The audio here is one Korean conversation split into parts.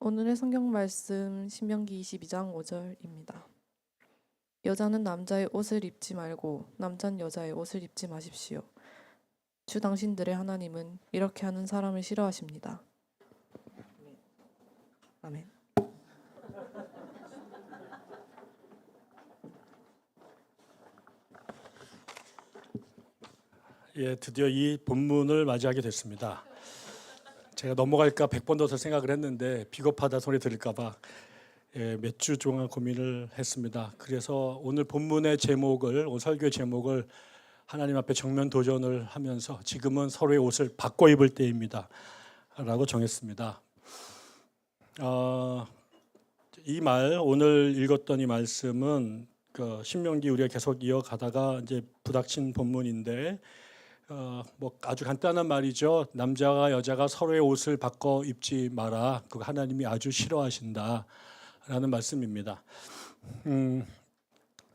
오늘의 성경 말씀 신명기 22장 5절입니다. 여자는 남자의 옷을 입지 말고 남자는 여자의 옷을 입지 마십시오. 주 당신들의 하나님은 이렇게 하는 사람을 싫어하십니다. 아멘. 예, 드디어 이 본문을 맞이하게 됐습니다. 제가 넘어갈까 100번 더 생각을 했는데 비겁하다 소리 들을까 봐 몇 주 동안 고민을 했습니다. 그래서 오늘 본문의 제목을, 오늘 설교의 제목을 하나님 앞에 정면 도전을 하면서 지금은 서로의 옷을 바꿔 입을 때입니다 라고 정했습니다. 이 말, 오늘 읽었던 이 말씀은 신명기 우리가 계속 이어가다가 이제 부닥친 본문인데 뭐 아주 간단한 말이죠. 남자와 여자가 서로의 옷을 바꿔 입지 마라. 그거 하나님이 아주 싫어하신다라는 말씀입니다.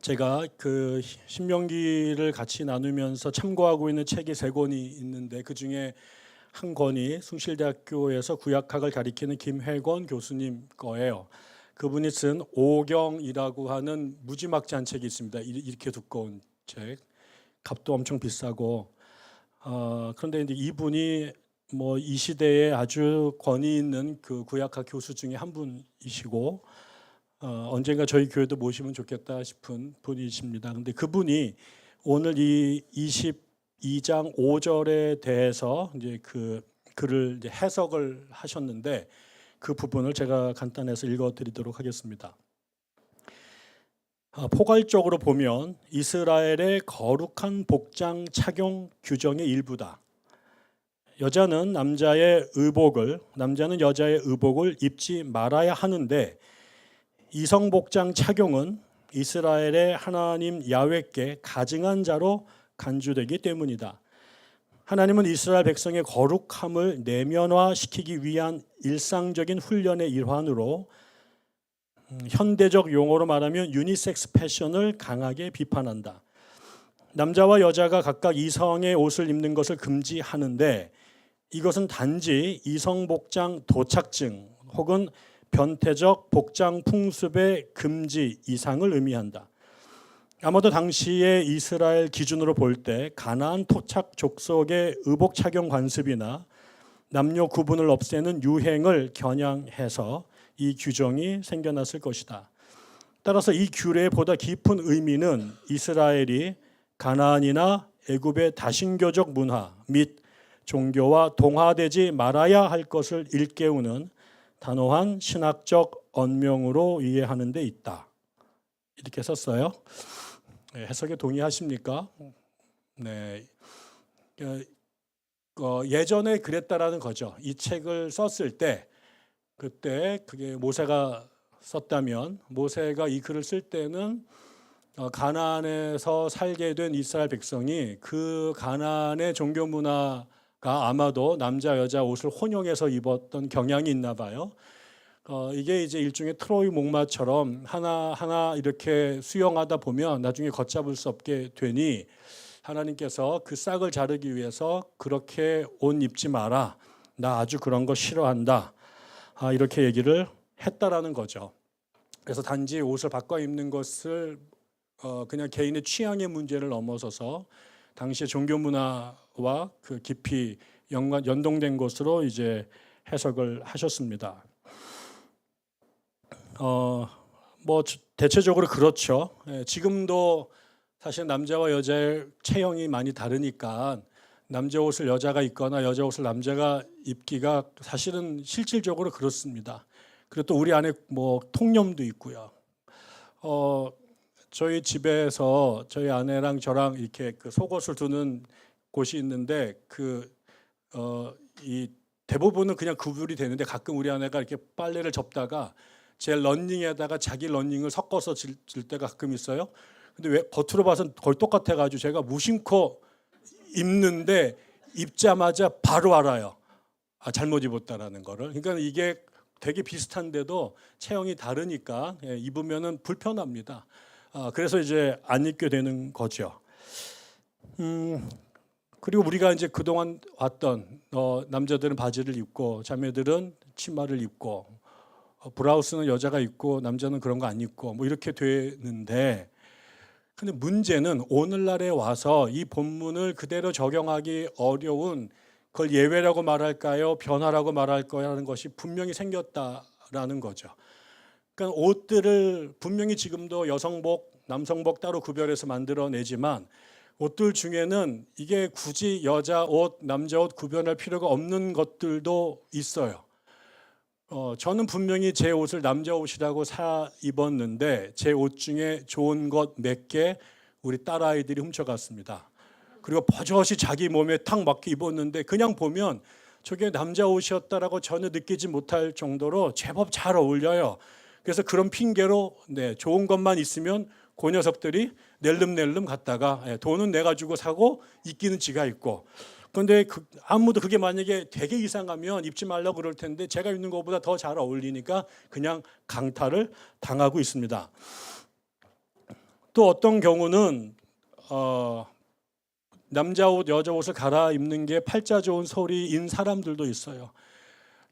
제가 그 신명기를 같이 나누면서 참고하고 있는 책이 3권이 있는데 그 중에 한 권이 숭실대학교에서 구약학을 가리키는 김혜권 교수님 거예요. 그분이 쓴 오경이라고 하는 무지막지한 책이 있습니다. 이렇게 두꺼운 책, 값도 엄청 비싸고. 그런데 이제 이분이 뭐 이 시대에 아주 권위 있는 그 구약학 교수 중에 한 분이시고 언젠가 저희 교회도 모시면 좋겠다 싶은 분이십니다. 근데 그분이 오늘 이 22장 5절에 대해서 이제 그 글을 이제 해석을 하셨는데 그 부분을 제가 간단해서 읽어드리도록 하겠습니다. 포괄적으로 보면 이스라엘의 거룩한 복장 착용 규정의 일부다. 여자는 남자는 여자의 의복을 입지 말아야 하는데 이성 복장 착용은 이스라엘의 하나님 야훼께 가증한 자로 간주되기 때문이다. 하나님은 이스라엘 백성의 거룩함을 내면화시키기 위한 일상적인 훈련의 일환으로 현대적 용어로 말하면 유니섹스 패션을 강하게 비판한다. 남자와 여자가 각각 이성의 옷을 입는 것을 금지하는데 이것은 단지 이성 복장 도착증 혹은 변태적 복장 풍습의 금지 이상을 의미한다. 아마도 당시의 이스라엘 기준으로 볼 때 가나안 토착 족속의 의복 착용 관습이나 남녀 구분을 없애는 유행을 겨냥해서 이 규정이 생겨났을 것이다. 따라서 이 규례의 보다 깊은 의미는 이스라엘이 가나안이나 애굽의 다신교적 문화 및 종교와 동화되지 말아야 할 것을 일깨우는 단호한 신학적 언명으로 이해하는 데 있다. 이렇게 썼어요. 해석에 동의하십니까? 네. 예전에 그랬다라는 거죠. 이 책을 썼을 때 그때 그게 모세가 썼다면 모세가 이 글을 쓸 때는 가나안에서 살게 된 이스라엘 백성이 그 가나안의 종교 문화가 아마도 남자 여자 옷을 혼용해서 입었던 경향이 있나 봐요. 이게 이제 일종의 트로이 목마처럼 하나하나 이렇게 수용하다 보면 나중에 걷잡을 수 없게 되니 하나님께서 그 싹을 자르기 위해서 그렇게 옷 입지 마라. 나 아주 그런 거 싫어한다. 이렇게 얘기를 했다라는 거죠. 그래서 단지 옷을 바꿔 입는 것을 그냥 개인의 취향의 문제를 넘어서서 당시의 종교 문화와 그 깊이 연동된 것으로 이제 해석을 하셨습니다. 뭐 대체적으로 그렇죠. 지금도 사실 남자와 여자의 체형이 많이 다르니까 남자 옷을 여자가 입거나 여자 옷을 남자가 입기가 사실은 실질적으로 그렇습니다. 그리고 또 우리 안에 뭐 통념도 있고요. 저희 집에서 저희 아내랑 저랑 이렇게 그 속옷을 두는 곳이 있는데 이 대부분은 그냥 구분이 되는데 가끔 우리 아내가 이렇게 빨래를 접다가 제 러닝에다가 자기 러닝을 섞어서 질 때가 가끔 있어요. 근데 왜 겉으로 봐서는 거의 똑같아가지고 제가 무심코 입는데 입자마자 바로 알아요. 잘못 입었다라는 거를. 그러니까 이게 되게 비슷한데도 체형이 다르니까 입으면은 불편합니다. 그래서 이제 안 입게 되는 거죠. 그리고 우리가 이제 그동안 왔던 남자들은 바지를 입고 자매들은 치마를 입고 브라우스는 여자가 입고 남자는 그런 거 안 입고 뭐 이렇게 되는데, 근데 문제는 오늘날에 와서 이 본문을 그대로 적용하기 어려운, 그걸 예외라고 말할까요? 변화라고 말할까요? 하는 것이 분명히 생겼다라는 거죠. 그러니까 옷들을 분명히 지금도 여성복, 남성복 따로 구별해서 만들어내지만 옷들 중에는 이게 굳이 여자 옷, 남자 옷 구별할 필요가 없는 것들도 있어요. 저는 분명히 제 옷을 남자 옷이라고 사 입었는데 제 옷 중에 좋은 것 몇 개 우리 딸아이들이 훔쳐갔습니다. 그리고 버젓이 자기 몸에 탁 맞게 입었는데 그냥 보면 저게 남자 옷이었다라고 전혀 느끼지 못할 정도로 제법 잘 어울려요. 그래서 그런 핑계로 좋은 것만 있으면 그 녀석들이 낼름낼름 갔다가 돈은 내가 주고 사고 입기는 지가 입고, 그런데 아무도 그게 만약에 되게 이상하면 입지 말라고 그럴 텐데 제가 입는 것보다 더 잘 어울리니까 그냥 강탈을 당하고 있습니다. 또 어떤 경우는 남자 옷, 여자 옷을 갈아입는 게 팔자 좋은 소리인 사람들도 있어요.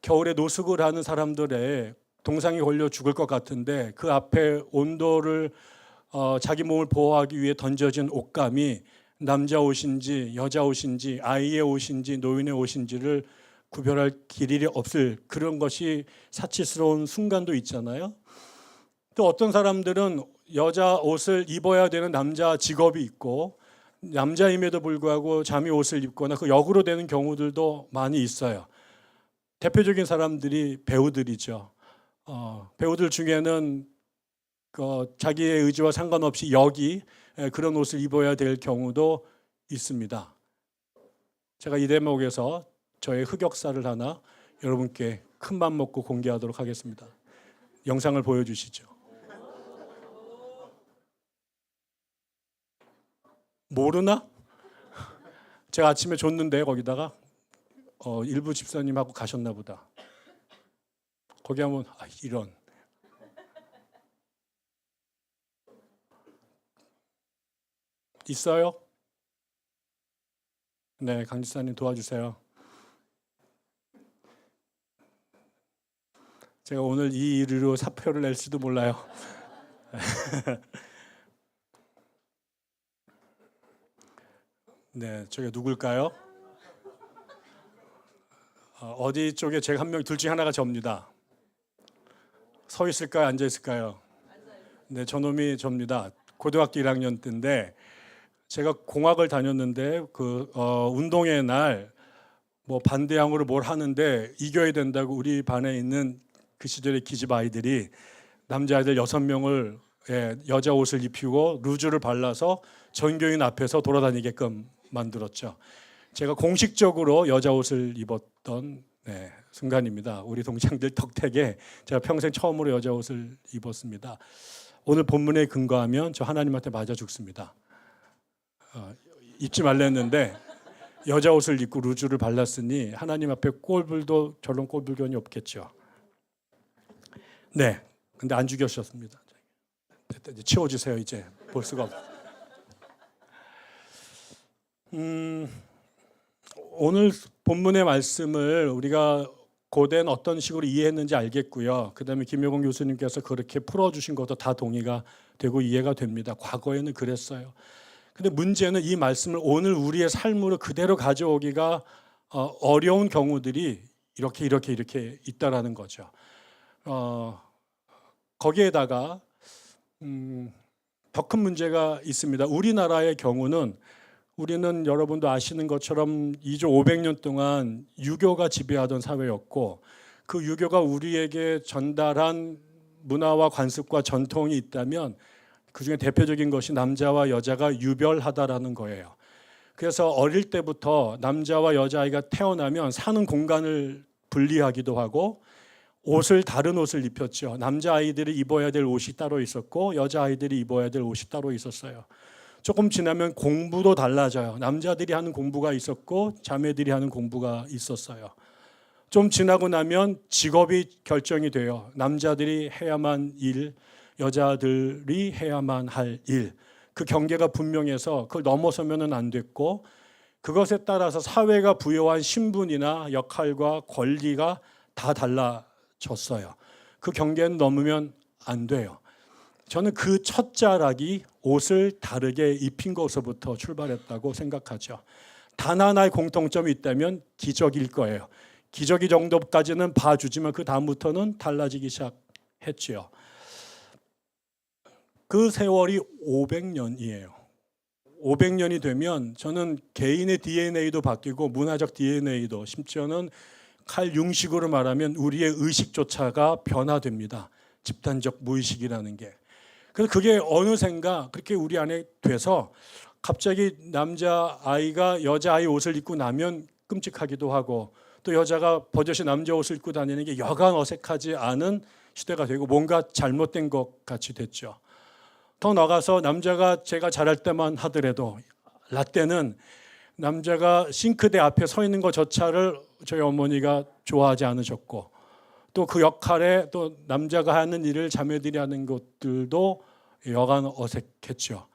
겨울에 노숙을 하는 사람들의 동상이 걸려 죽을 것 같은데 그 앞에 온도를 자기 몸을 보호하기 위해 던져진 옷감이 남자 옷인지 여자 옷인지 아이의 옷인지 노인의 옷인지를 구별할 길이 없을 그런 것이 사치스러운 순간도 있잖아요. 또 어떤 사람들은 여자 옷을 입어야 되는 남자 직업이 있고 남자임에도 불구하고 잠이 옷을 입거나 그 역으로 되는 경우들도 많이 있어요. 대표적인 사람들이 배우들이죠. 배우들 중에는 자기의 의지와 상관없이 역이 그런 옷을 입어야 될 경우도 있습니다. 제가 이 대목에서 저의 흑역사를 하나 여러분께 큰맘 먹고 공개하도록 하겠습니다. 영상을 보여주시죠. 모르나? 제가 아침에 줬는데 거기다가 일부 집사님하고 가셨나 보다. 거기 하면 이런. 있어요? 네, 강 집사님 도와주세요. 제가 오늘 이 일로 사표를 낼지도 몰라요. 네, 저게 누굴까요? 어디 쪽에 제가 한 명, 둘 중에 하나가 접니다. 서 있을까요? 앉아 있을까요? 네, 저놈이 접니다. 고등학교 1학년 때인데 제가 공학을 다녔는데 운동회 날 뭐 반대항으로 뭘 하는데 이겨야 된다고 우리 반에 있는 그 시절의 기집 아이들이 남자아이들 6명을 여자 옷을 입히고 루즈를 발라서 전교인 앞에서 돌아다니게끔 만들었죠. 제가 공식적으로 여자 옷을 입었던 순간입니다. 우리 동창들 덕택에 제가 평생 처음으로 여자 옷을 입었습니다. 오늘 본문에 근거하면 저 하나님한테 맞아 죽습니다. 입지 말라 했는데 여자 옷을 입고 루즈를 발랐으니 하나님 앞에 꼴불도 저런 꼴불견이 없겠죠. 네, 근데 안 죽여주셨습니다. 치워주세요. 이제 볼 수가 없어요. 오늘 본문의 말씀을 우리가 고된 어떤 식으로 이해했는지 알겠고요. 그 다음에 김효공 교수님께서 그렇게 풀어주신 것도 다 동의가 되고 이해가 됩니다. 과거에는 그랬어요. 근데 문제는 이 말씀을 오늘 우리의 삶으로 그대로 가져오기가 어려운 경우들이 이렇게 있다라는 거죠. 거기에다가 더 큰 문제가 있습니다. 우리나라의 경우는 우리는 여러분도 아시는 것처럼 2조 500년 동안 유교가 지배하던 사회였고 그 유교가 우리에게 전달한 문화와 관습과 전통이 있다면 그중에 대표적인 것이 남자와 여자가 유별하다라는 거예요. 그래서 어릴 때부터 남자와 여자아이가 태어나면 사는 공간을 분리하기도 하고 다른 옷을 입혔죠. 남자아이들이 입어야 될 옷이 따로 있었고 여자아이들이 입어야 될 옷이 따로 있었어요. 조금 지나면 공부도 달라져요. 남자들이 하는 공부가 있었고 자매들이 하는 공부가 있었어요. 좀 지나고 나면 직업이 결정이 돼요. 남자들이 해야만 일, 여자들이 해야만 할 일. 그 경계가 분명해서 그걸 넘어서면 안 됐고 그것에 따라서 사회가 부여한 신분이나 역할과 권리가 다 달라졌어요. 그 경계는 넘으면 안 돼요. 저는 그 첫 자락이 옷을 다르게 입힌 것으로부터 출발했다고 생각하죠. 단 하나의 공통점이 있다면 기적일 거예요. 기적이 정도까지는 봐주지만 그 다음부터는 달라지기 시작했지요. 그 세월이 500년이에요. 500년이 되면 저는 개인의 DNA도 바뀌고 문화적 DNA도, 심지어는 칼 융식으로 말하면 우리의 의식조차가 변화됩니다. 집단적 무의식이라는 게. 그래서 그게 어느샌가 그렇게 우리 안에 돼서 갑자기 남자아이가 여자아이 옷을 입고 나면 끔찍하기도 하고, 또 여자가 버젓이 남자 옷을 입고 다니는 게 여간 어색하지 않은 시대가 되고 뭔가 잘못된 것 같이 됐죠. 더 나가서 남자가 제가 잘할 때만 하더라도 라떼는 남자가 싱크대 앞에 서 있는 것조차를 저희 어머니가 좋아하지 않으셨고, 또 그 역할에 또 남자가 하는 일을 자매들이 하는 것들도 여간 어색했죠.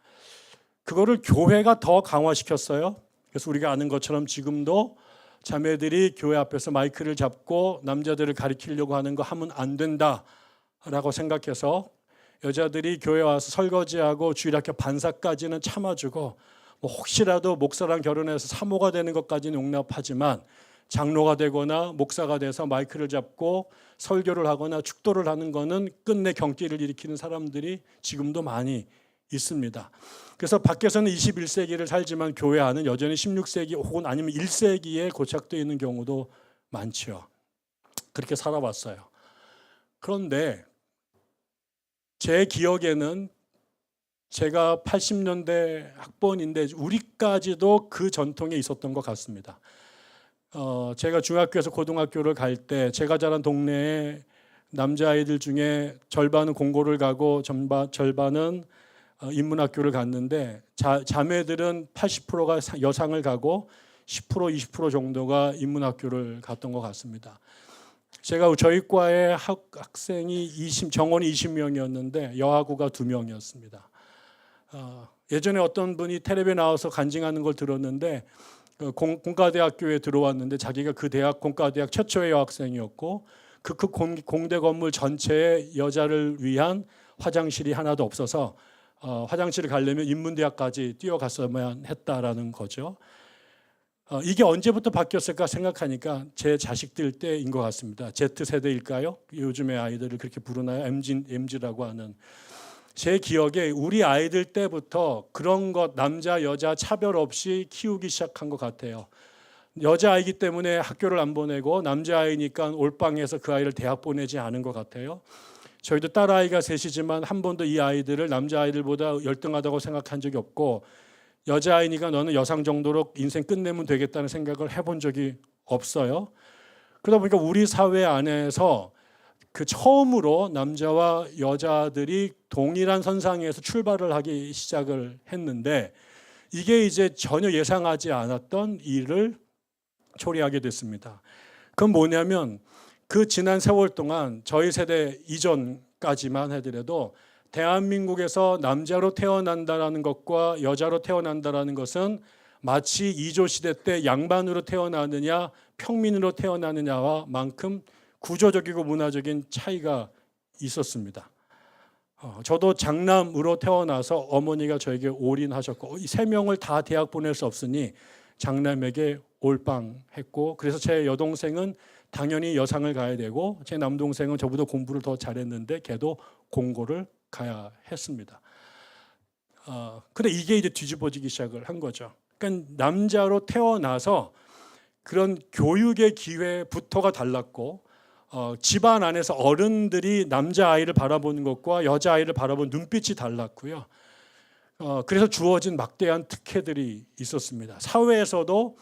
그거를 교회가 더 강화시켰어요. 그래서 우리가 아는 것처럼 지금도 자매들이 교회 앞에서 마이크를 잡고 남자들을 가리키려고 하는 거 하면 안 된다라고 생각해서 여자들이 교회 와서 설거지하고 주일학교 반사까지는 참아주고, 뭐 혹시라도 목사랑 결혼해서 사모가 되는 것까지는 용납하지만 장로가 되거나 목사가 돼서 마이크를 잡고 설교를 하거나 축도를 하는 거는 끝내 경기를 일으키는 사람들이 지금도 많이 있습니다. 그래서 밖에서는 21세기를 살지만 교회 안은 여전히 16세기 혹은 아니면 1세기에 고착되어 있는 경우도 많죠. 그렇게 살아왔어요. 그런데 제 기억에는 제가 80년대 학번인데 우리까지도 그 전통에 있었던 것 같습니다. 제가 중학교에서 고등학교를 갈 때 제가 자란 동네에 남자아이들 중에 절반은 공고를 가고 절반은 인문학교를 갔는데 자매들은 80%가 여상을 가고 10% 20% 정도가 인문학교를 갔던 것 같습니다. 제가 저희 과의 학생이 정원이 20명이었는데 여하구가 2명이었습니다. 예전에 어떤 분이 텔레비에 나와서 간증하는 걸 들었는데 공과대학교에 들어왔는데 자기가 그 대학 공과대학 최초의 여학생이었고 그 공대 건물 전체에 여자를 위한 화장실이 하나도 없어서 화장실을 가려면 인문대학까지 뛰어갔어야만 했다라는 거죠. 이게 언제부터 바뀌었을까 생각하니까 제 자식들 때인 것 같습니다. Z세대일까요? 요즘의 아이들을 그렇게 부르나요? MZ라고 하는. 제 기억에 우리 아이들 때부터 그런 것 남자 여자 차별 없이 키우기 시작한 것 같아요. 여자아이기 때문에 학교를 안 보내고 남자아이니까 올방에서 그 아이를 대학 보내지 않은 것 같아요. 저희도 딸아이가 셋이지만 한 번도 이 아이들을 남자아이들보다 열등하다고 생각한 적이 없고, 여자아이니까 너는 여상 정도로 인생 끝내면 되겠다는 생각을 해본 적이 없어요. 그러다 보니까 우리 사회 안에서 그 처음으로 남자와 여자들이 동일한 선상에서 출발을 하기 시작을 했는데, 이게 이제 전혀 예상하지 않았던 일을 초래하게 됐습니다. 그건 뭐냐면 그 지난 세월 동안 저희 세대 이전까지만 하더라도 대한민국에서 남자로 태어난다라는 것과 여자로 태어난다라는 것은 마치 이조 시대 때 양반으로 태어나느냐 평민으로 태어나느냐와 만큼 구조적이고 문화적인 차이가 있었습니다. 저도 장남으로 태어나서 어머니가 저에게 올인하셨고, 이 3명을 다 대학 보낼 수 없으니 장남에게 올빵했고, 그래서 제 여동생은 당연히 여상을 가야 되고 제 남동생은 저보다 공부를 더 잘했는데 걔도 공고를 가야 했습니다. 근데 이게 이제 뒤집어지기 시작을 한 거죠. 그러니까 남자로 태어나서 그런 교육의 기회부터가 달랐고, 집안 안에서 어른들이 남자아이를 바라보는 것과 여자아이를 바라보는 눈빛이 달랐고요. 그래서 주어진 막대한 특혜들이 있었습니다. 사회에서도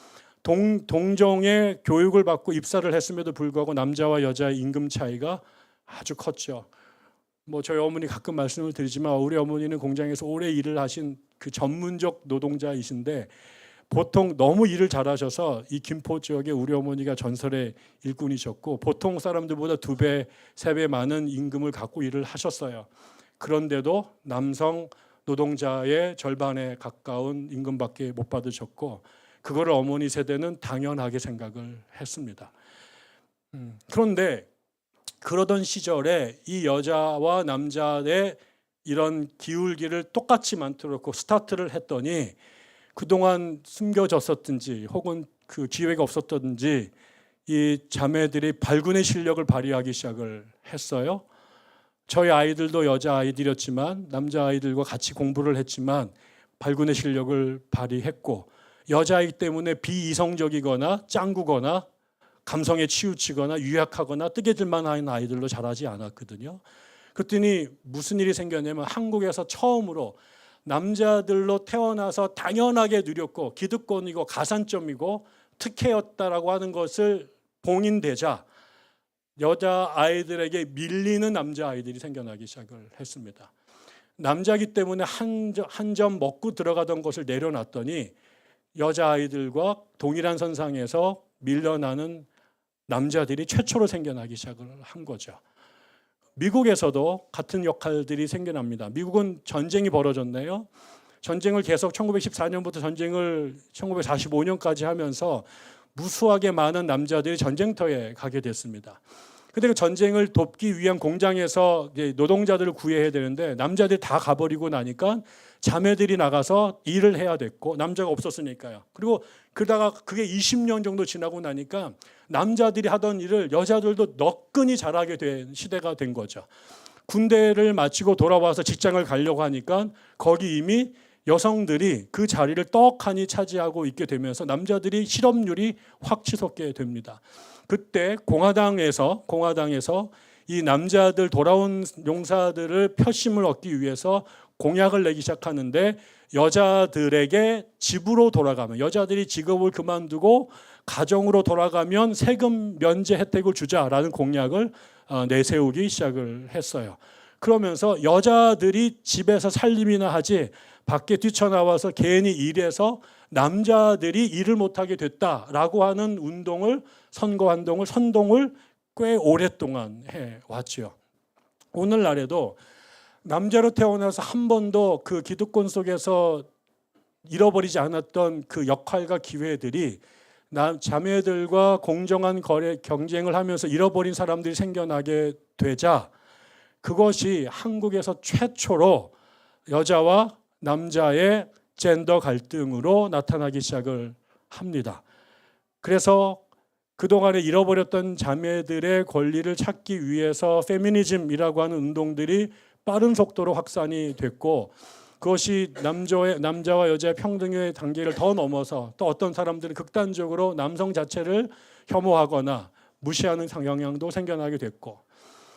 동정의 교육을 받고 입사를 했음에도 불구하고 남자와 여자의 임금 차이가 아주 컸죠. 뭐 저희 어머니 가끔 말씀을 드리지만 우리 어머니는 공장에서 오래 일을 하신 그 전문적 노동자이신데, 보통 너무 일을 잘하셔서 이 김포 지역에 우리 어머니가 전설의 일꾼이셨고 보통 사람들보다 2배, 3배 많은 임금을 갖고 일을 하셨어요. 그런데도 남성 노동자의 절반에 가까운 임금밖에 못 받으셨고, 그거를 어머니 세대는 당연하게 생각을 했습니다. 그런데 그러던 시절에 이 여자와 남자의 이런 기울기를 똑같이 만들었고 스타트를 했더니 그동안 숨겨졌었든지 혹은 그 기회가 없었던지 이 자매들이 발군의 실력을 발휘하기 시작을 했어요. 저희 아이들도 여자 아이들이었지만 남자 아이들과 같이 공부를 했지만 발군의 실력을 발휘했고, 여자이기 때문에 비이성적이거나 짱구거나 감성에 치우치거나 유약하거나 뜨개질만 하는 아이들로 자라지 않았거든요. 그랬더니 무슨 일이 생겼냐면 한국에서 처음으로 남자들로 태어나서 당연하게 누렸고 기득권이고 가산점이고 특혜였다라고 하는 것을 봉인되자 여자 아이들에게 밀리는 남자 아이들이 생겨나기 시작을 했습니다. 남자이기 때문에 한 점 먹고 들어가던 것을 내려놨더니 여자 아이들과 동일한 선상에서 밀려나는 남자들이 최초로 생겨나기 시작을 한 거죠. 미국에서도 같은 역할들이 생겨납니다. 미국은 전쟁이 벌어졌네요. 전쟁을 계속 1914년부터 전쟁을 1945년까지 하면서 무수하게 많은 남자들이 전쟁터에 가게 됐습니다. 근데 그 전쟁을 돕기 위한 공장에서 노동자들을 구해야 되는데 남자들이 다 가버리고 나니까 자매들이 나가서 일을 해야 됐고 남자가 없었으니까요. 그리고 그러다가 그게 20년 정도 지나고 나니까 남자들이 하던 일을 여자들도 너끈히 잘하게 된 시대가 된 거죠. 군대를 마치고 돌아와서 직장을 가려고 하니까 거기 이미 여성들이 그 자리를 떡하니 차지하고 있게 되면서 남자들이 실업률이 확 치솟게 됩니다. 그때 공화당에서 이 남자들 돌아온 용사들을 표심을 얻기 위해서 공약을 내기 시작하는데 여자들에게 집으로 돌아가면, 여자들이 직업을 그만두고 가정으로 돌아가면 세금 면제 혜택을 주자라는 공약을 내세우기 시작을 했어요. 그러면서 여자들이 집에서 살림이나 하지 밖에 뛰쳐나와서 괜히 일해서 남자들이 일을 못하게 됐다라고 하는 선동을 꽤 오랫동안 해왔죠. 오늘날에도 남자로 태어나서 한 번도 그 기득권 속에서 잃어버리지 않았던 그 역할과 기회들이 자매들과 공정한 경쟁을 하면서 잃어버린 사람들이 생겨나게 되자 그것이 한국에서 최초로 여자와 남자의 젠더 갈등으로 나타나기 시작을 합니다. 그래서 그동안에 잃어버렸던 자매들의 권리를 찾기 위해서 페미니즘이라고 하는 운동들이 빠른 속도로 확산이 됐고, 그것이 남자와 여자의 평등의 단계를 더 넘어서 또 어떤 사람들은 극단적으로 남성 자체를 혐오하거나 무시하는 경향도 생겨나게 됐고,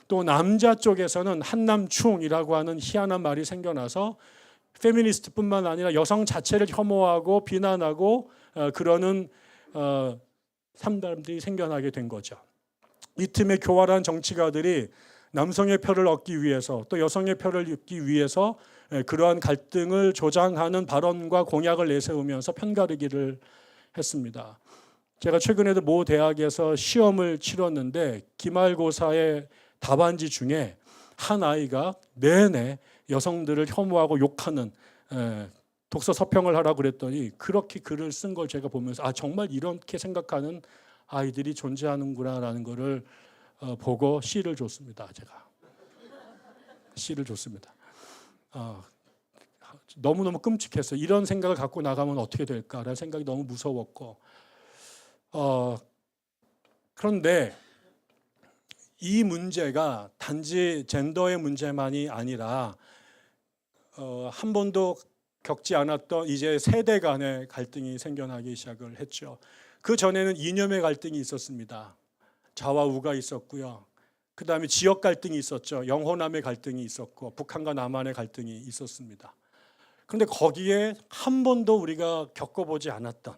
또 남자 쪽에서는 한남충이라고 하는 희한한 말이 생겨나서 페미니스트뿐만 아니라 여성 자체를 혐오하고 비난하고 그러는 사람들이 생겨나게 된 거죠. 이 틈에 교활한 정치가들이 남성의 표를 얻기 위해서 또 여성의 표를 얻기 위해서 그러한 갈등을 조장하는 발언과 공약을 내세우면서 편가르기를 했습니다. 제가 최근에도 모 대학에서 시험을 치렀는데 기말고사의 답안지 중에 한 아이가 내내 여성들을 혐오하고 욕하는 독서 서평을 하라고 그랬더니 그렇게 글을 쓴 걸 제가 보면서 정말 이렇게 생각하는 아이들이 존재하는구나라는 것을 보고 시를 줬습니다. 제가 시를 줬습니다. 너무너무 끔찍했어요. 이런 생각을 갖고 나가면 어떻게 될까라는 생각이 너무 무서웠고, 그런데 이 문제가 단지 젠더의 문제만이 아니라 한 번도 겪지 않았던 이제 세대 간의 갈등이 생겨나기 시작을 했죠. 그 전에는 이념의 갈등이 있었습니다. 좌와 우가 있었고요. 그 다음에 지역 갈등이 있었죠. 영호남의 갈등이 있었고 북한과 남한의 갈등이 있었습니다. 그런데 거기에 한 번도 우리가 겪어보지 않았던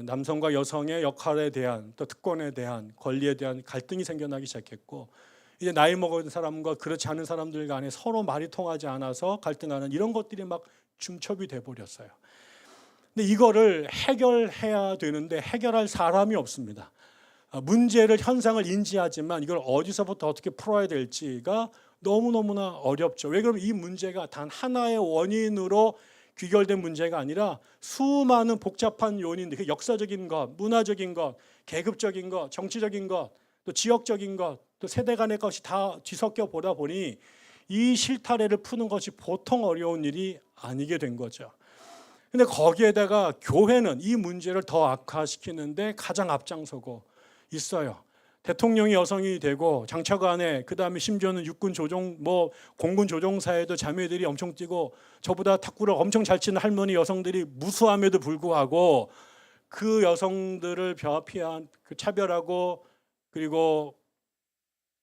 남성과 여성의 역할에 대한 또 특권에 대한 권리에 대한 갈등이 생겨나기 시작했고, 이제 나이 먹은 사람과 그렇지 않은 사람들 간에 서로 말이 통하지 않아서 갈등하는 이런 것들이 막 중첩이 돼 버렸어요. 근데 이거를 해결해야 되는데 해결할 사람이 없습니다. 문제를 현상을 인지하지만 이걸 어디서부터 어떻게 풀어야 될지가 너무너무나 어렵죠. 왜 그러면 이 문제가 단 하나의 원인으로 귀결된 문제가 아니라 수많은 복잡한 요인들, 역사적인 것, 문화적인 것, 계급적인 것, 정치적인 것, 또 지역적인 것, 또 세대 간의 것이 다 뒤섞여 보다 보니 이 실타래를 푸는 것이 보통 어려운 일이 아니게 된 거죠. 근데 거기에다가 교회는 이 문제를 더 악화시키는데 가장 앞장서고 있어요. 대통령이 여성이 되고 장차관에, 그다음에 심지어는 육군 조종, 공군 조종사에도 자매들이 엄청 뛰고, 저보다 탁구를 엄청 잘 치는 할머니 여성들이 무수함에도 불구하고 그 여성들을 차별하고 그리고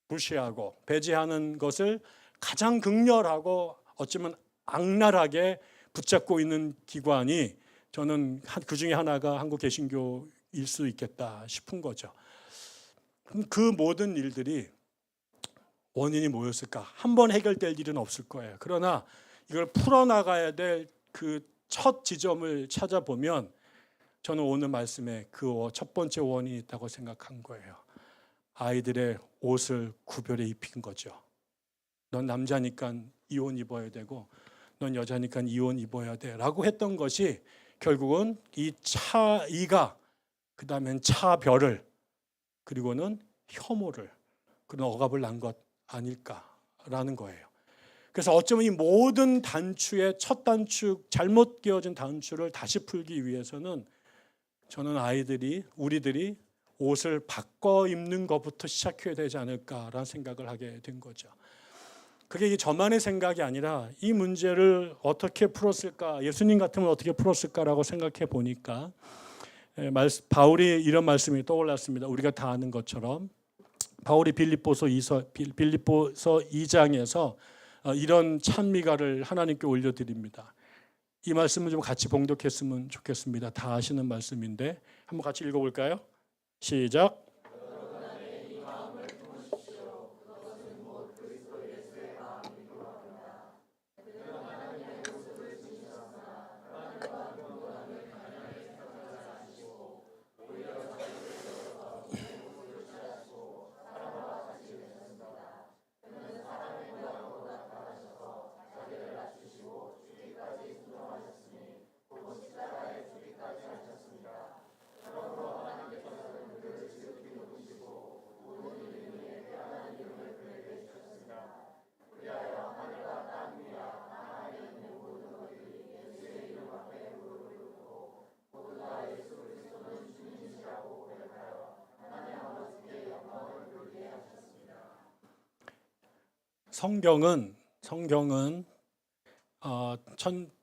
무시하고 배제하는 것을 가장 극렬하고 어쩌면 악랄하게 붙잡고 있는 기관이, 저는 그 중에 하나가 한국 개신교일 수 있겠다 싶은 거죠. 그 모든 일들이 원인이 뭐였을까? 한 번 해결될 일은 없을 거예요. 그러나 이걸 풀어나가야 될 그 첫 지점을 찾아보면 저는 오늘 말씀에 그 첫 번째 원인이 있다고 생각한 거예요. 아이들의 옷을 구별해 입힌 거죠. 넌 남자니까 이 옷 입어야 되고 넌 여자니까 이 옷 입어야 돼 라고 했던 것이 결국은 이 차이가, 그 다음엔 차별을, 그리고는 혐오를, 그런 억압을 낳은 것 아닐까라는 거예요. 그래서 어쩌면 이 모든 단추의 첫 단추, 잘못 끼워진 단추를 다시 풀기 위해서는 저는 우리들이 옷을 바꿔 입는 것부터 시작해야 되지 않을까라는 생각을 하게 된 거죠. 그게 저만의 생각이 아니라 이 문제를 어떻게 풀었을까, 예수님 같으면 어떻게 풀었을까라고 생각해 보니까 바울이 이런 말씀이 떠올랐습니다. 우리가 다 아는 것처럼 바울이 빌립보서 2장에서 이런 찬미가를 하나님께 올려드립니다. 이 말씀을 좀 같이 봉독했으면 좋겠습니다. 다 아시는 말씀인데 한번 같이 읽어볼까요? 시작. 성경은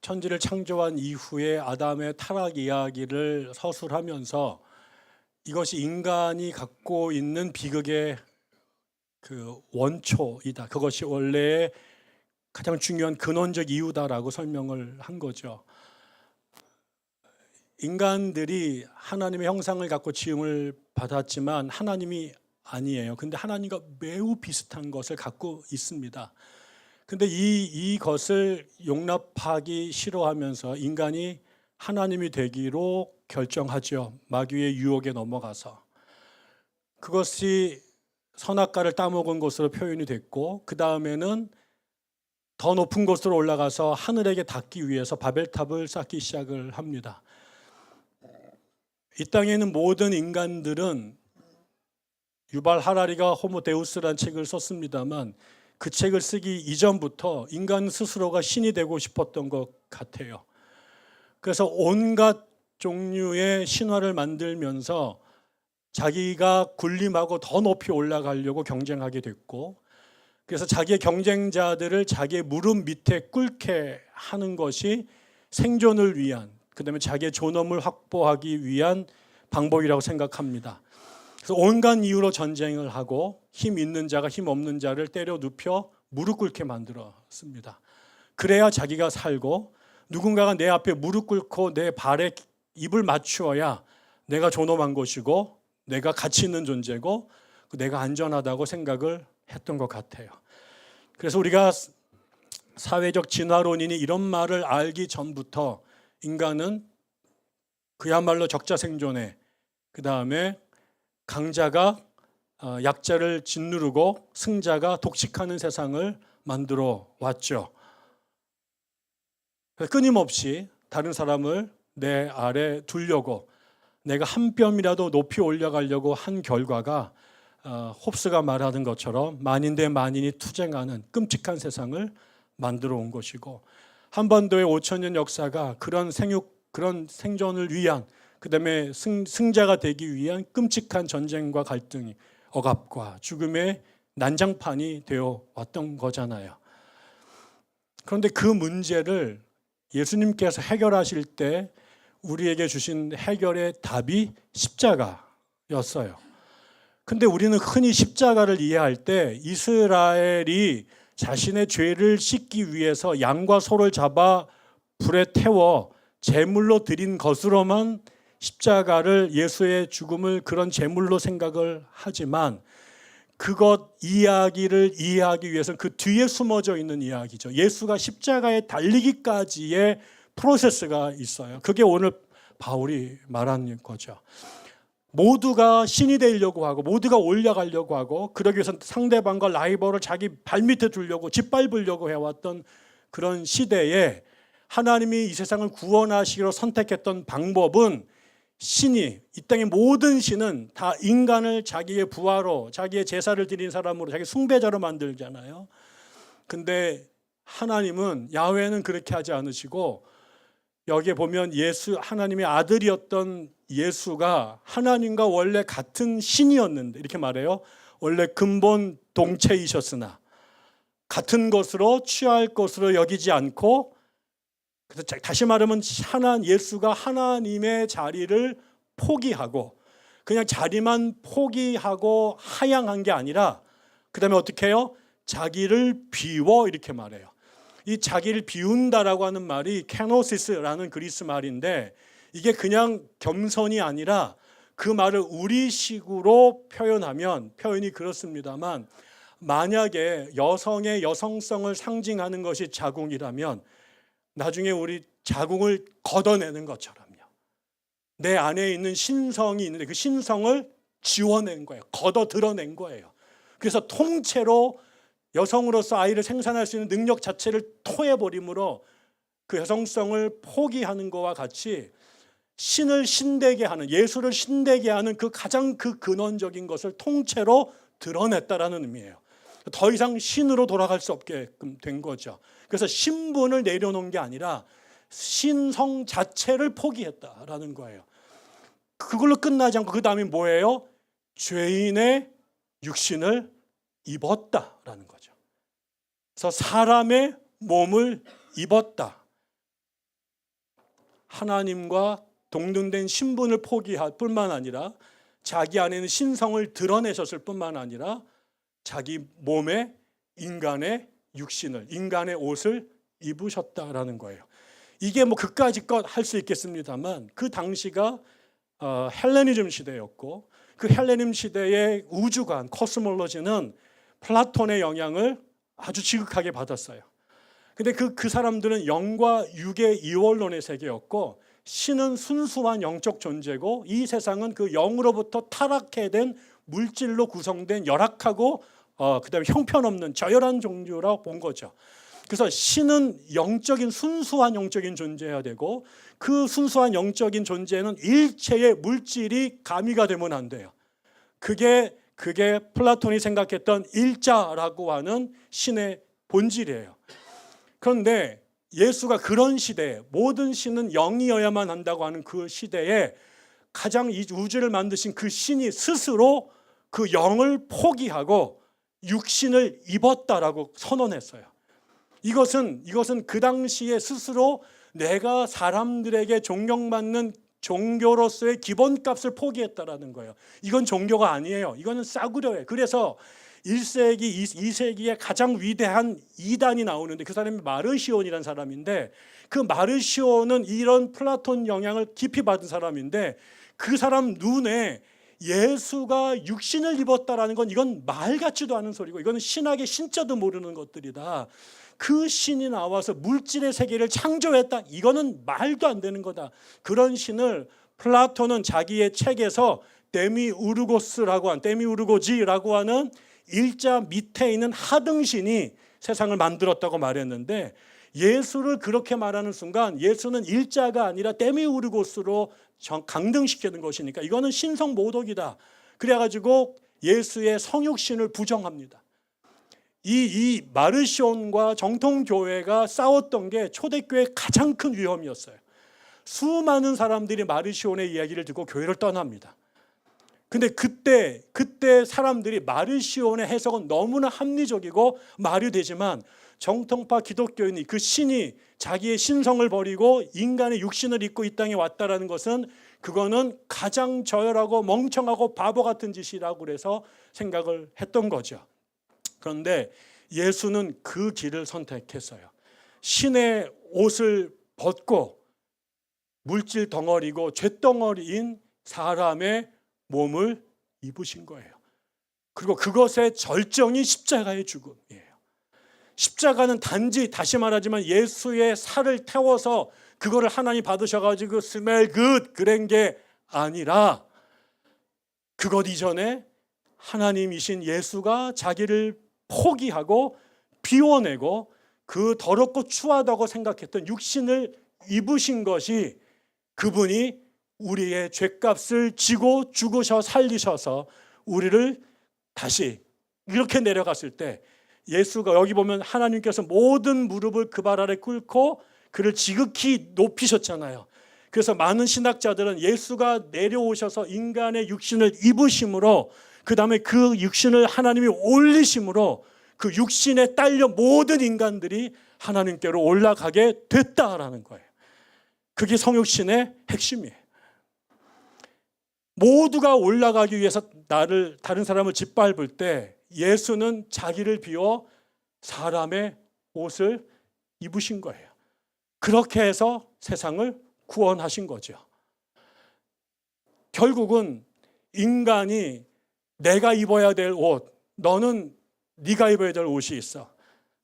천지를 창조한 이후에 아담의 타락 이야기를 서술하면서 이것이 인간이 갖고 있는 비극의 그 원초이다, 그것이 원래의 가장 중요한 근원적 이유다라고 설명을 한 거죠. 인간들이 하나님의 형상을 갖고 지음을 받았지만 하나님이 아니에요. 근데 하나님과 매우 비슷한 것을 갖고 있습니다. 근데 이것을 용납하기 싫어하면서 인간이 하나님이 되기로 결정하죠. 마귀의 유혹에 넘어가서. 그것이 선악과를 따먹은 것으로 표현이 됐고, 그 다음에는 더 높은 곳으로 올라가서 하늘에게 닿기 위해서 바벨탑을 쌓기 시작을 합니다. 이 땅에 있는 모든 인간들은, 유발 하라리가 호모 데우스라는 책을 썼습니다만 그 책을 쓰기 이전부터 인간 스스로가 신이 되고 싶었던 것 같아요. 그래서 온갖 종류의 신화를 만들면서 자기가 군림하고 더 높이 올라가려고 경쟁하게 됐고, 그래서 자기의 경쟁자들을 자기의 무릎 밑에 꿇게 하는 것이 생존을 위한, 그다음에 자기의 존엄을 확보하기 위한 방법이라고 생각합니다. 그래서 온갖 이유로 전쟁을 하고 힘 있는 자가 힘 없는 자를 때려 눕혀 무릎 꿇게 만들었습니다. 그래야 자기가 살고, 누군가가 내 앞에 무릎 꿇고 내 발에 입을 맞추어야 내가 존엄한 것이고 내가 가치 있는 존재고 내가 안전하다고 생각을 했던 것 같아요. 그래서 우리가 사회적 진화론인이 이런 말을 알기 전부터 인간은 그야말로 적자 생존에, 그 다음에 강자가 약자를 짓누르고 승자가 독식하는 세상을 만들어 왔죠. 끊임없이 다른 사람을 내 아래 두려고, 내가 한 뼘이라도 높이 올라가려고 한 결과가 홉스가 말하는 것처럼 만인 대 만인이 투쟁하는 끔찍한 세상을 만들어 온 것이고, 한반도의 5,000년 역사가 그런 생존을 위한, 그다음에 승자가 되기 위한 끔찍한 전쟁과 갈등이, 억압과 죽음의 난장판이 되어 왔던 거잖아요. 그런데 그 문제를 예수님께서 해결하실 때 우리에게 주신 해결의 답이 십자가였어요. 근데 우리는 흔히 십자가를 이해할 때 이스라엘이 자신의 죄를 씻기 위해서 양과 소를 잡아 불에 태워 제물로 드린 것으로만 십자가를, 예수의 죽음을 그런 제물로 생각을 하지만, 그것 이야기를 이해하기 위해서는 그 뒤에 숨어져 있는 이야기죠. 예수가 십자가에 달리기까지의 프로세스가 있어요. 그게 오늘 바울이 말하는 거죠. 모두가 신이 되려고 하고 모두가 올라가려고 하고, 그러기 위해서 상대방과 라이벌을 자기 발밑에 두려고 짓밟으려고 해왔던 그런 시대에 하나님이 이 세상을 구원하시기로 선택했던 방법은, 신이, 이 땅의 모든 신은 다 인간을 자기의 부하로, 자기의 제사를 드린 사람으로, 자기 숭배자로 만들잖아요. 근데 하나님은, 야훼는 그렇게 하지 않으시고, 여기에 보면 하나님의 아들이었던 예수가 하나님과 원래 같은 신이었는데, 이렇게 말해요. 원래 근본 동체이셨으나 같은 것으로 취할 것으로 여기지 않고, 그래서 다시 말하면 예수가 하나님의 자리를 포기하고, 그냥 자리만 포기하고 하향한 게 아니라, 그 다음에 어떻게 해요? 자기를 비워, 이렇게 말해요. 이 자기를 비운다라고 하는 말이 케노시스라는 그리스 말인데, 이게 그냥 겸손이 아니라 그 말을 우리식으로 표현하면, 표현이 그렇습니다만, 만약에 여성의 여성성을 상징하는 것이 자궁이라면 나중에 우리 자궁을 걷어내는 것처럼요, 내 안에 있는 신성이 있는데 그 신성을 지워낸 거예요. 걷어 드러낸 거예요. 그래서 통째로 여성으로서 아이를 생산할 수 있는 능력 자체를 토해버림으로 그 여성성을 포기하는 것과 같이, 신을 신되게 하는, 예수를 신되게 하는 그 가장 근원적인 것을 통째로 드러냈다라는 의미예요. 더 이상 신으로 돌아갈 수 없게끔 된 거죠. 그래서 신분을 내려놓은 게 아니라 신성 자체를 포기했다라는 거예요. 그걸로 끝나지 않고 그 다음에 뭐예요? 죄인의 육신을 입었다라는 거죠. 그래서 사람의 몸을 입었다. 하나님과 동등된 신분을 포기할 뿐만 아니라 자기 안에는 신성을 드러내셨을 뿐만 아니라 자기 몸에 인간의 육신을, 인간의 옷을 입으셨다라는 거예요. 이게 뭐 그까짓 것 할 수 있겠습니다만, 그 당시가 헬레니즘 시대였고, 그 헬레니즘 시대의 우주관, 코스몰로지는 플라톤의 영향을 아주 지극하게 받았어요. 근데 그 사람들은 영과 육의 이원론의 세계였고, 신은 순수한 영적 존재고, 이 세상은 그 영으로부터 타락해 된 물질로 구성된 열악하고 그다음에 형편없는 저열한 종류라고 본 거죠. 그래서 신은 순수한 영적인 존재여야 되고, 그 순수한 영적인 존재는 일체의 물질이 가미가 되면 안 돼요. 그게 플라톤이 생각했던 일자라고 하는 신의 본질이에요. 그런데 예수가 그런 시대에, 모든 신은 영이어야만 한다고 하는 그 시대에, 가장 이 우주를 만드신 그 신이 스스로 그 영을 포기하고 육신을 입었다라고 선언했어요. 이것은 그 당시에 스스로 내가 사람들에게 존경받는 종교로서의 기본값을 포기했다라는 거예요. 이건 종교가 아니에요. 이거는 싸구려예요. 그래서 1세기, 2세기에 가장 위대한 이단이 나오는데, 그 사람이 마르시온이라는 사람인데, 그 마르시온은 이런 플라톤 영향을 깊이 받은 사람인데, 그 사람 눈에 예수가 육신을 입었다라는 건 이건 말 같지도 않은 소리고, 이거는 신학의 신자도 모르는 것들이다. 그 신이 나와서 물질의 세계를 창조했다. 이거는 말도 안 되는 거다. 그런 신을 플라톤은 자기의 책에서 데미우르고지라고 하는 일자 밑에 있는 하등신이 세상을 만들었다고 말했는데, 예수를 그렇게 말하는 순간 예수는 일자가 아니라 데미우르고스로 강등시키는 것이니까 이거는 신성 모독이다. 그래가지고 예수의 성육신을 부정합니다. 이 마르시온과 정통교회가 싸웠던 게 초대교회의 가장 큰 위험이었어요. 수많은 사람들이 마르시온의 이야기를 듣고 교회를 떠납니다. 근데 그때 사람들이 마르시온의 해석은 너무나 합리적이고 말이 되지만 정통파 기독교인이 그 신이 자기의 신성을 버리고 인간의 육신을 입고 이 땅에 왔다라는 것은 그거는 가장 저열하고 멍청하고 바보 같은 짓이라고 그래서 생각을 했던 거죠. 그런데 예수는 그 길을 선택했어요. 신의 옷을 벗고 물질 덩어리고 죄덩어리인 사람의 몸을 입으신 거예요. 그리고 그것의 절정이 십자가의 죽음이에요. 십자가는 단지 다시 말하지만 예수의 살을 태워서 그거를 하나님 받으셔가지고 smell good 그런 게 아니라 그것 이전에 하나님이신 예수가 자기를 포기하고 비워내고 그 더럽고 추하다고 생각했던 육신을 입으신 것이 그분이 우리의 죄값을 지고 죽으셔 살리셔서 우리를 다시 이렇게 내려갔을 때 예수가 여기 보면 하나님께서 모든 무릎을 그 발 아래 꿇고 그를 지극히 높이셨잖아요. 그래서 많은 신학자들은 예수가 내려오셔서 인간의 육신을 입으심으로 그 다음에 그 육신을 하나님이 올리심으로 그 육신에 딸려 모든 인간들이 하나님께로 올라가게 됐다라는 거예요. 그게 성육신의 핵심이에요. 모두가 올라가기 위해서 다른 사람을 짓밟을 때 예수는 자기를 비워 사람의 옷을 입으신 거예요. 그렇게 해서 세상을 구원하신 거죠. 결국은 인간이 내가 입어야 될 옷, 너는 네가 입어야 될 옷이 있어.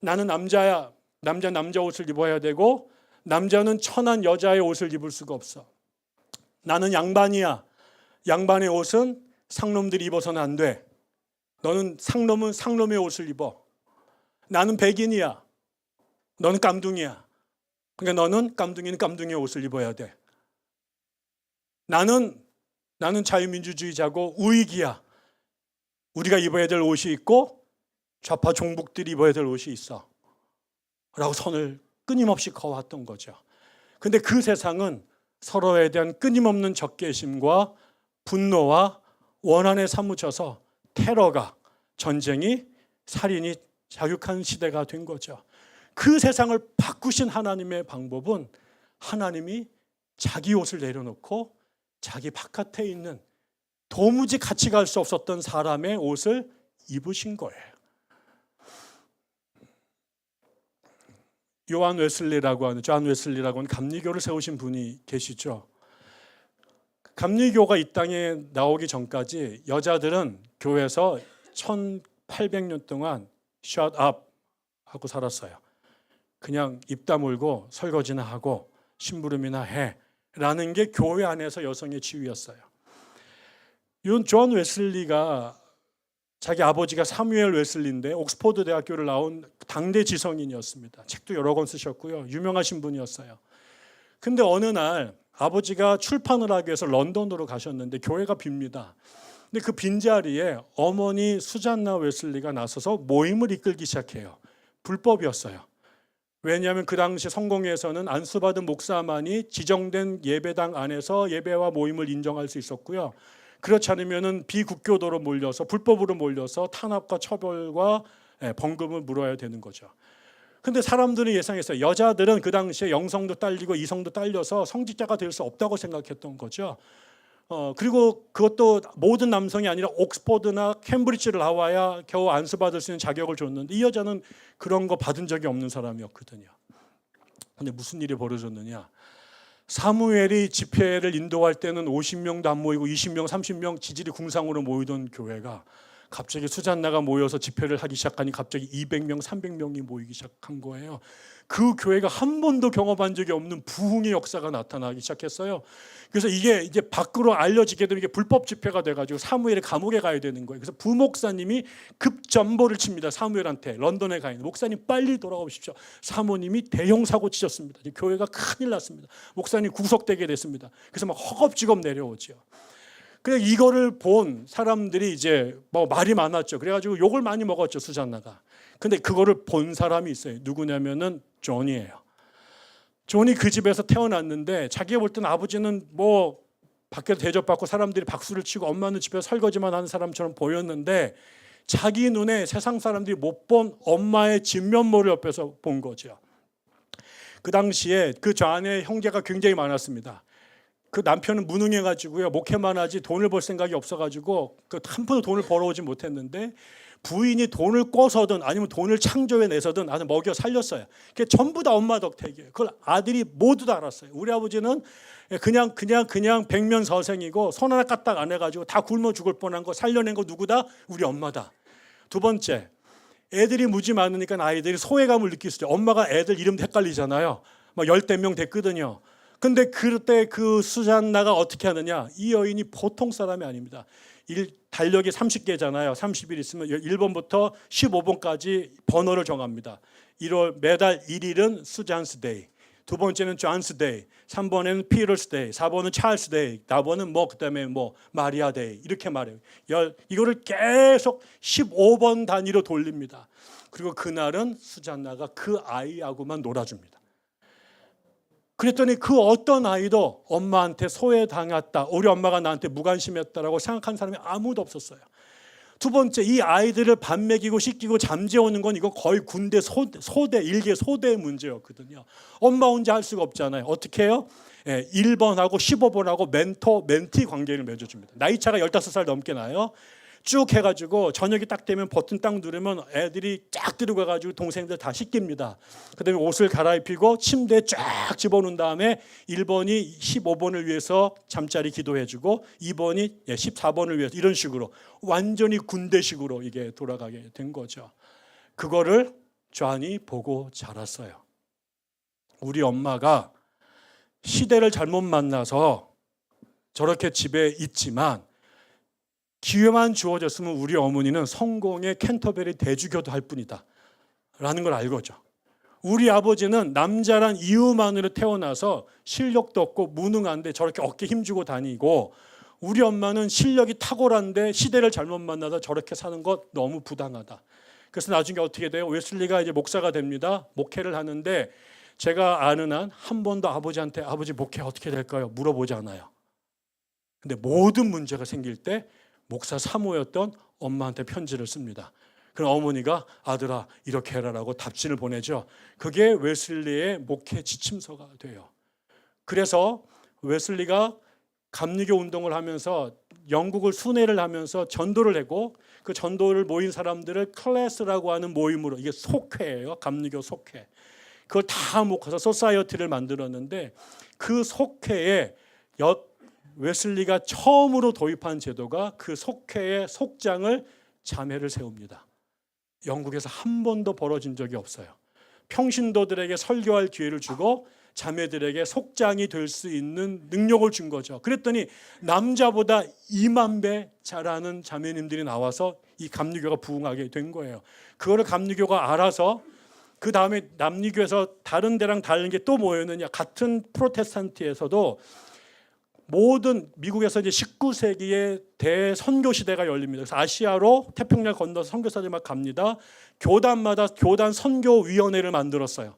나는 남자야. 남자 옷을 입어야 되고 남자는 천한 여자의 옷을 입을 수가 없어. 나는 양반이야. 양반의 옷은 상놈들이 입어서는 안 돼. 너는 상놈은 상놈의 옷을 입어. 나는 백인이야. 너는 깜둥이야. 그러니까 너는 깜둥이는 깜둥이의 옷을 입어야 돼. 나는 자유민주주의자고 우익이야. 우리가 입어야 될 옷이 있고 좌파 종북들이 입어야 될 옷이 있어. 라고 선을 끊임없이 그어왔던 거죠. 근데 그 세상은 서로에 대한 끊임없는 적개심과 분노와 원한에 사무쳐서 테러가, 전쟁이, 살인이 자육한 시대가 된 거죠. 그 세상을 바꾸신 하나님의 방법은 하나님이 자기 옷을 내려놓고 자기 바깥에 있는 도무지 같이 갈 수 없었던 사람의 옷을 입으신 거예요. 존 웨슬리라고 하는 감리교를 세우신 분이 계시죠. 감리교가 이 땅에 나오기 전까지 여자들은 교회에서 1800년 동안 shut up 하고 살았어요. 그냥 입 다물고 설거지나 하고 심부름이나 해 라는 게 교회 안에서 여성의 지위였어요. 존 웨슬리가 자기 아버지가 사무엘 웨슬리인데 옥스퍼드 대학교를 나온 당대 지성인이었습니다. 책도 여러 권 쓰셨고요. 유명하신 분이었어요. 근데 어느 날 아버지가 출판을 하기 위해서 런던으로 가셨는데 교회가 빕니다. 근데 그 빈자리에 어머니 수잔나 웨슬리가 나서서 모임을 이끌기 시작해요. 불법이었어요. 왜냐하면 그 당시 성공회에서는 안수받은 목사만이 지정된 예배당 안에서 예배와 모임을 인정할 수 있었고요. 그렇지 않으면 비국교도로 몰려서 불법으로 몰려서 탄압과 처벌과 벌금을 물어야 되는 거죠. 근데 사람들은 예상했어요. 여자들은 그 당시에 영성도 딸리고 이성도 딸려서 성직자가 될 수 없다고 생각했던 거죠. 그리고 그것도 모든 남성이 아니라 옥스퍼드나 캠브리지를 나와야 겨우 안수받을 수 있는 자격을 줬는데 이 여자는 그런 거 받은 적이 없는 사람이었거든요. 근데 무슨 일이 벌어졌느냐. 사무엘이 집회를 인도할 때는 50명도 안 모이고 20명, 30명 지질이 궁상으로 모이던 교회가 갑자기 수잔나가 모여서 집회를 하기 시작하니 갑자기 200명, 300명이 모이기 시작한 거예요. 그 교회가 한 번도 경험한 적이 없는 부흥의 역사가 나타나기 시작했어요. 그래서 이게 이제 밖으로 알려지게 되면 이게 불법 집회가 돼가지고 사무엘이 감옥에 가야 되는 거예요. 그래서 부목사님이 급전보를 칩니다. 사무엘한테 런던에 가 있는 목사님 빨리 돌아오십시오. 사모님이 대형 사고 치셨습니다. 교회가 큰일 났습니다. 목사님 구속되게 됐습니다. 그래서 막 허겁지겁 내려오죠. 그래 이거를 본 사람들이 이제 뭐 말이 많았죠. 그래가지고 욕을 많이 먹었죠, 수잔나가. 근데 그거를 본 사람이 있어요. 누구냐면은 존이에요. 존이 그 집에서 태어났는데 자기가 볼 때는 아버지는 뭐 밖에서 대접받고 사람들이 박수를 치고 엄마는 집에서 설거지만 하는 사람처럼 보였는데 자기 눈에 세상 사람들이 못 본 엄마의 진면모를 옆에서 본 거죠. 그 당시에 그 존의 형제가 굉장히 많았습니다. 그 남편은 무능해가지고요, 목회만 하지 돈을 벌 생각이 없어가지고 한 푼도 돈을 벌어오지 못했는데 부인이 돈을 꿔서든 아니면 돈을 창조해내서든 아주 먹여 살렸어요. 그게 전부 다 엄마 덕택이에요. 그걸 아들이 모두 다 알았어요. 우리 아버지는 그냥 백면서생이고 손 하나 까딱 안 해가지고 다 굶어 죽을 뻔한 거 살려낸 거 누구다? 우리 엄마다. 두 번째, 애들이 무지 많으니까 아이들이 소외감을 느낄 수 있죠. 엄마가 애들 이름도 헷갈리잖아요. 막 열댓 명 됐거든요. 근데 그때 그 수잔나가 어떻게 하느냐? 이 여인이 보통 사람이 아닙니다. 달력이 30개잖아요. 30일 있으면 1번부터 15번까지 번호를 정합니다. 매달 1일은 수잔스 데이, 두 번째는 존스 데이, 3번에는 피터스 데이, 4번은 찰스 데이, 4번은 그다음에 마리아 데이 이렇게 말해요. 이거를 계속 15번 단위로 돌립니다. 그리고 그날은 수잔나가 그 아이하고만 놀아줍니다. 그랬더니 그 어떤 아이도 엄마한테 소외당했다, 우리 엄마가 나한테 무관심했다라고 생각한 사람이 아무도 없었어요. 두 번째, 이 아이들을 밥 먹이고 씻기고 잠재우는 건 이거 거의 군대 소대, 일개 소대의 문제였거든요. 엄마 혼자 할 수가 없잖아요. 어떻게 해요? 1번하고 15번하고 멘티 관계를 맺어줍니다. 나이 차가 15살 넘게 나요. 쭉 해가지고 저녁이 딱 되면 버튼 딱 누르면 애들이 쫙 들어가가지고 동생들 다 씻깁니다. 그다음에 옷을 갈아입히고 침대에 쫙 집어넣은 다음에 1번이 15번을 위해서 잠자리 기도해주고 2번이 14번을 위해서, 이런 식으로 완전히 군대식으로 이게 돌아가게 된 거죠. 그거를 존이 보고 자랐어요. 우리 엄마가 시대를 잘못 만나서 저렇게 집에 있지만 기회만 주어졌으면 우리 어머니는 성공의 캔터베리 대주교도 할 뿐이다 라는 걸 알고죠. 우리 아버지는 남자란 이유만으로 태어나서 실력도 없고 무능한데 저렇게 어깨 힘주고 다니고, 우리 엄마는 실력이 탁월한데 시대를 잘못 만나서 저렇게 사는 것 너무 부당하다. 그래서 나중에 어떻게 돼요? 웨슬리가 이제 목사가 됩니다. 목회를 하는데 제가 아는 한 한 번도 아버지한테 아버지 목회 어떻게 될까요? 물어보지 않아요. 근데 모든 문제가 생길 때 목사 사모였던 엄마한테 편지를 씁니다. 그럼 어머니가 아들아 이렇게 해라라고 답신을 보내죠. 그게 웨슬리의 목회 지침서가 돼요. 그래서 웨슬리가 감리교 운동을 하면서 영국을 순회를 하면서 전도를 하고, 그 전도를 모인 사람들을 클래스라고 하는 모임으로, 이게 속회예요. 감리교 속회. 그걸 다 모아서 소사이어티를 만들었는데, 그 속회에 웨슬리가 처음으로 도입한 제도가 그 속회의 속장을 자매를 세웁니다. 영국에서 한 번도 벌어진 적이 없어요. 평신도들에게 설교할 기회를 주고 자매들에게 속장이 될 수 있는 능력을 준 거죠. 그랬더니 남자보다 2만 배 잘하는 자매님들이 나와서 이 감리교가 부흥하게 된 거예요. 그거를 감리교가 알아서 그 다음에 남리교에서 다른 데랑 다른 게 또 뭐였느냐, 같은 프로테스탄트에서도 모든 미국에서 이제 19세기에 대선교 시대가 열립니다. 그래서 아시아로 태평양 건너서 선교사들이 막 갑니다. 교단마다 교단 선교위원회를 만들었어요.